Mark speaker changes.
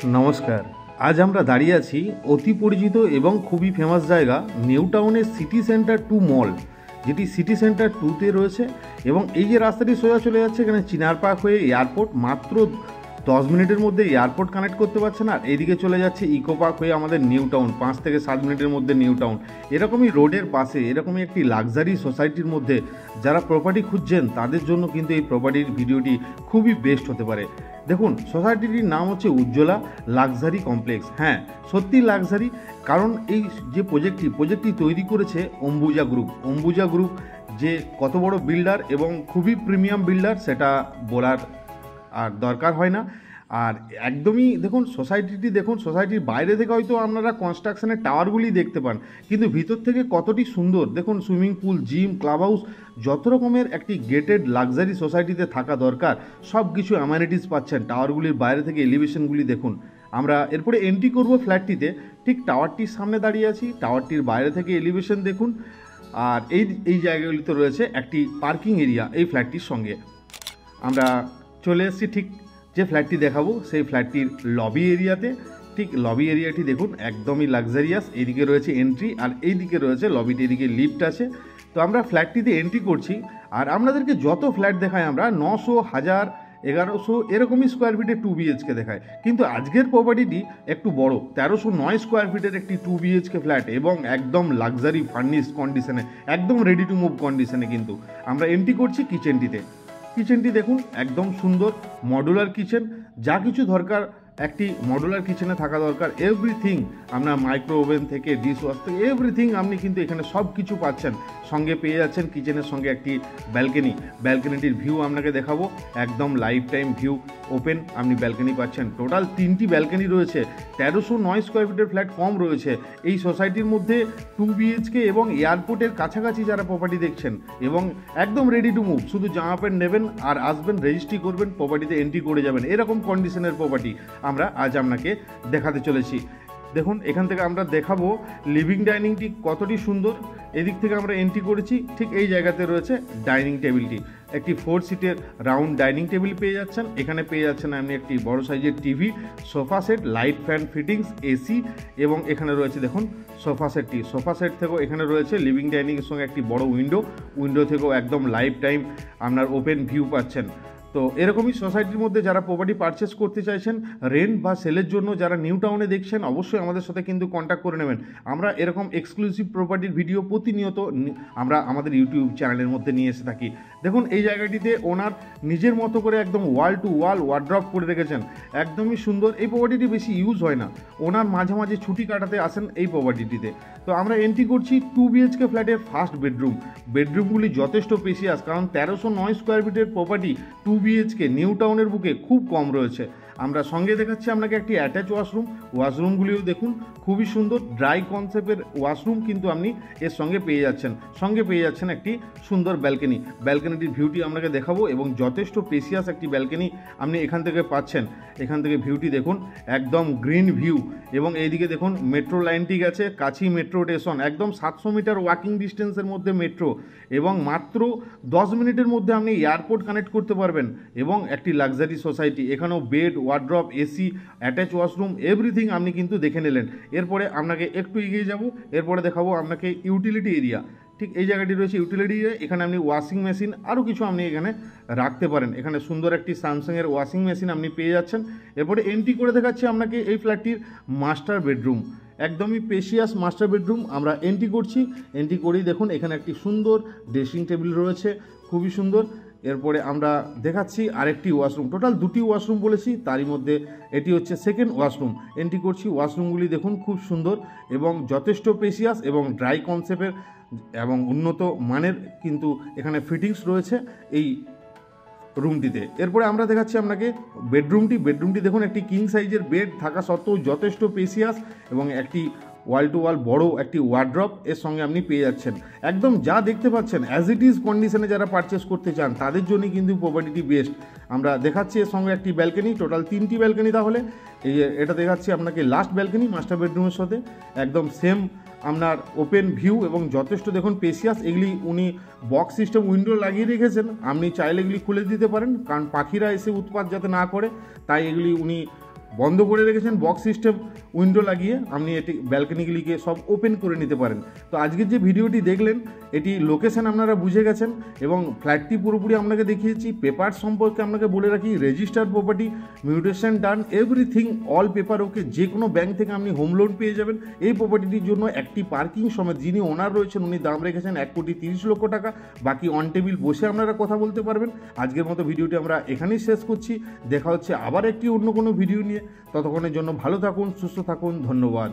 Speaker 1: নমস্কার। আজ আমরা দাঁড়িয়ে আছি অতি পরিচিত এবং খুবই ফেমাস জায়গা নিউ টাউনের সিটি সেন্টার 2 মল, যেটি সিটি সেন্টার 2তে রয়েছে। এবং এই যে রাস্তাটি সোজা চলে যাচ্ছে এখানে চিনার পার্ক হয়ে এয়ারপোর্ট, মাত্র 10 মিনিটের মধ্যে এয়ারপোর্ট কানেক্ট করতে পারছে না। এইদিকে চলে যাচ্ছে ইকো পার্ক হয়ে আমাদের নিউ টাউন, 5 থেকে 7 মিনিটের মধ্যে নিউ টাউন। এরকমই রোডের পাশে এরকমই একটি লাক্সারি সোসাইটির মধ্যে যারা প্রপার্টি খুঁজছেন তাদের জন্য কিন্তু এই প্রপার্টির ভিডিওটি খুবই বেস্ট হতে পারে। দেখুন, সোসাইটিটির নাম হচ্ছে উজ্জ্বলা লাক্সারি কমপ্লেক্স। হ্যাঁ, সত্যি লাক্সারি, কারণ এই যে প্রজেক্টটি তৈরি করেছে অম্বুজা গ্রুপ যে কত বড় বিল্ডার এবং খুবই প্রিমিয়াম বিল্ডার সেটা বলার আর দরকার হয় না। আর একদমই দেখুন সোসাইটির বাইরে থেকে হয়তো আপনারা কনস্ট্রাকশনের টাওয়ারগুলি দেখতে পান, কিন্তু ভিতর থেকে কতটি সুন্দর দেখুন। Swimming pool, gym, club house, যত রকমের একটি গেটেড লাক্সারি সোসাইটিতে থাকা দরকার সব কিছু অ্যামেনিটিস পাচ্ছেন। টাওয়ারগুলির বাইরে থেকে এলিভেশনগুলি দেখুন। আমরা এরপরে এন্ট্রি করব ফ্ল্যাটটিতে, ঠিক টাওয়ারটির সামনে দাঁড়িয়ে আছি। টাওয়ারটির বাইরে থেকে এলিভেশন দেখুন। আর এই জায়গাগুলিতে রয়েছে একটি পার্কিং এরিয়া এই ফ্ল্যাটটির সঙ্গে। আমরা চলে এসেছি ঠিক যে ফ্ল্যাটটি দেখাবো সেই ফ্ল্যাটটির লবি এরিয়াতে। ঠিক লবি এরিয়াটি দেখুন, একদমই লাক্সারিয়াস। এইদিকে রয়েছে এন্ট্রি আর এইদিকে রয়েছে লবিটি, এদিকে লিফট আছে। তো আমরা ফ্ল্যাটটিতে এন্ট্রি করছি আর আপনাদেরকে যত ফ্ল্যাট দেখাই আমরা 900, 1000, 1100 এরকমই স্কোয়ার ফিটের 2 BHK দেখায়, কিন্তু আজকের প্রপার্টিটি একটু বড়, 1309 স্কোয়ার ফিটের একটি 2 BHK ফ্ল্যাট এবং একদম লাক্সারি ফার্নিশ কন্ডিশনে, একদম রেডি টু মুভ কন্ডিশনে। কিন্তু আমরা এন্ট্রি করছি কিচেনটি দেখুন, একদম সুন্দর মডুলার কিচেন। যা কিছু দরকার একটি মডুলার কিচেনে থাকা দরকার, এভরিথিং, আপনার মাইক্রো ওভেন থেকে ডিশ ওয়াশ থেকে এভরিথিং আপনি কিন্তু এখানে সব কিছু পাচ্ছেন। সঙ্গে পেয়ে যাচ্ছেন কিচেনের সঙ্গে একটি ব্যালকনিটির ভিউ আপনাকে দেখাবো, একদম লাইফ টাইম ভিউ ওপেন আপনি ব্যালকনি পাচ্ছেন। টোটাল 3টি ব্যালকনি রয়েছে। 1309 স্কোয়ার ফিটের ফ্ল্যাট কম রয়েছে এই সোসাইটির মধ্যে। 2 BHK এবং এয়ারপোর্টের কাছাকাছি যারা প্রপার্টি দেখছেন এবং একদম রেডি টু মুভ, শুধু জামা প্যান্ট নেবেন আর আসবেন, রেজিস্ট্রি করবেন, প্রপার্টিতে এন্ট্রি করে যাবেন, এরকম কন্ডিশনের প্রপার্টি আমরা আজ আপনাকে দেখাতে চলেছি। দেখুন, এখান থেকে আমরা দেখাবো লিভিং ডাইনিংটি কতটি সুন্দর। এদিক থেকে আমরা এন্ট্রি করেছি, ঠিক এই জায়গাতে রয়েছে ডাইনিং টেবিলটি। একটি 4 সিটের রাউন্ড ডাইনিং টেবিল পেয়ে যাচ্ছেন। এখানে পেয়ে যাচ্ছেন আপনি একটি বড় সাইজের TV, sofa set, light fan fittings, AC, এবং এখানে রয়েছে দেখুন সোফা সেট থেকেও এখানে রয়েছে লিভিং ডাইনিংয়ের সঙ্গে একটি বড় উইন্ডো থেকেও একদম লাইফ টাইম আপনার ওপেন ভিউ পাচ্ছেন। তো এরকমই সোসাইটির মধ্যে যারা প্রপার্টি পারচেস করতে চাইছেন, রেন্ট বা সেলের জন্য যারা নিউ টাউনে দেখছেন, অবশ্যই আমাদের সাথে কিন্তু কন্ট্যাক্ট করে নেবেন। আমরা এরকম এক্সক্লুসিভ প্রপার্টির ভিডিও প্রতিনিয়ত আমরা আমাদের ইউটিউব চ্যানেলের মধ্যে নিয়ে এসে থাকি। দেখুন, এই জায়গাটিতে ওনার নিজের মতো করে একদম ওয়াল টু ওয়াল ওয়ার্ড্রপ করে রেখেছেন, একদমই সুন্দর। এই প্রপার্টিটি বেশি ইউজ হয় না, ওনার মাঝে মাঝে ছুটি কাটাতে আসেন এই প্রপার্টিটিতে। তো আমরা এন্ট্রি করছি 2 BHK ফ্ল্যাটের ফার্স্ট বেডরুমগুলি যথেষ্ট স্পেশিয়াস, কারণ 1309 স্কোয়ার ফিটের প্রপার্টি 2 BHK নিউ টাউনের বুকে খুব কম রয়েছে। আমরা সঙ্গে দেখাচ্ছি আপনাকে একটি অ্যাটাচ ওয়াশরুমগুলিও দেখুন, খুবই সুন্দর ড্রাই কনসেপ্টের ওয়াশরুম কিন্তু আপনি এর সঙ্গে পেয়ে যাচ্ছেন একটি সুন্দর ব্যালকনিটির ভিউটি আপনাকে দেখাবো এবং যথেষ্ট স্পেশিয়াস একটি ব্যালকনি আপনি এখান থেকে পাচ্ছেন। এখান থেকে ভিউটি দেখুন, একদম গ্রিন ভিউ। এবং এইদিকে দেখুন মেট্রো লাইনটি গেছে, কাছি মেট্রো স্টেশন, একদম 700 মিটার ওয়াকিং ডিস্টেন্সের মধ্যে মেট্রো, এবং মাত্র 10 মিনিটের মধ্যে আপনি এয়ারপোর্ট কানেক্ট করতে পারবেন। এবং একটি লাক্সারি সোসাইটি, এখানেও bed, wardrobe, AC, attach washroom everything আপনি কিন্তু দেখে নিলেন। এরপরে আপনাকে একটু এগিয়ে যাব, এরপরে দেখাবো আপনাকে ইউটিলিটি এরিয়া। ঠিক এই জায়গাটি রয়েছে ইউটিলিটি এরিয়া, এখানে আপনি ওয়াশিং মেশিন আরও কিছু আপনি এখানে রাখতে পারেন। এখানে সুন্দর একটি স্যামসাংয়ের ওয়াশিং মেশিন আপনি পেয়ে যাচ্ছেন। এরপরে এন্ট্রি করে দেখাচ্ছি আপনাকে এই ফ্ল্যাটটির মাস্টার বেডরুম, একদমই স্পেশিয়াস মাস্টার বেডরুম। আমরা এন্ট্রি করেই দেখুন এখানে একটি সুন্দর ড্রেসিং টেবিল রয়েছে, খুবই সুন্দর। এরপরে আমরা দেখাচ্ছি আরেকটি ওয়াশরুম, টোটাল 2টি ওয়াশরুম বলেছি, তারই মধ্যে এটি হচ্ছে সেকেন্ড ওয়াশরুম। এন্ট্রি করছি, ওয়াশরুমগুলি দেখুন খুব সুন্দর এবং যথেষ্ট স্পেশিয়াস এবং ড্রাই কনসেপ্টের এবং উন্নত মানের কিন্তু এখানে ফিটিংস রয়েছে এই রুমটিতে। এরপরে আমরা দেখাচ্ছি আপনাকে বেডরুমটি দেখুন, একটি কিং সাইজের বেড থাকা সত্ত্বেও যথেষ্ট স্পেশিয়াস এবং একটি ওয়াল টু ওয়াল বড় একটি ওয়ার্ড্রপ এর সঙ্গে আপনি পেয়ে যাচ্ছেন। একদম যা দেখতে পাচ্ছেন অ্যাজ ইট ইজ কন্ডিশনে যারা পারচেস করতে চান তাদের জন্যই কিন্তু প্রপার্টিটি বেস্ট। আমরা দেখাচ্ছি এর সঙ্গে একটি ব্যালকনি, টোটাল 3টি ব্যালকনি। তাহলে এটা দেখাচ্ছি আপনাকে লাস্ট ব্যালকনি মাস্টার বেডরুমের সাথে, একদম সেম আপনার ওপেন ভিউ এবং যথেষ্ট দেখুন স্পেশিয়াস। এগুলি উনি বক্স সিস্টেম উইন্ডো লাগিয়ে রেখেছেন, আপনি চাইলে এগুলি খুলে দিতে পারেন, কারণ পাখিরা এসে উৎপাত যাতে না করে, তাই এগুলি উনি বন্ধ করে রেখেছেন বক্স সিস্টেম উইন্ডো লাগিয়ে, আপনি এটি ব্যালকনিগুলিকে সব ওপেন করে নিতে পারেন। তো আজকের যে ভিডিওটি দেখলেন এটি লোকেশন আপনারা বুঝে গেছেন এবং ফ্ল্যাটটি পুরোপুরি আপনাকে দেখিয়েছি। পেপার সম্পর্কে আপনাকে বলে রাখি, রেজিস্টার্ড প্রপার্টি, মিউটেশন ডান, এভরিথিং অল পেপার ওকে। যে কোনো ব্যাংক থেকে আপনি হোম লোন পেয়ে যাবেন। এই প্রপার্টিটির জন্য একটি পার্কিং সমেত যিনি ওনার রয়েছেন উনি দাম রেখেছেন 1,30,00,000 টাকা। বাকি অন টেবিল বসে আপনারা কথা বলতে পারবেন। আজকের মতো ভিডিওটি আমরা এখানেই শেষ করছি। দেখা হচ্ছে আবার একটি অন্য কোনো ভিডিও নিয়ে। ততক্ষণের জন্য ভালো থাকুন, সুস্থ থাকুন, ধন্যবাদ।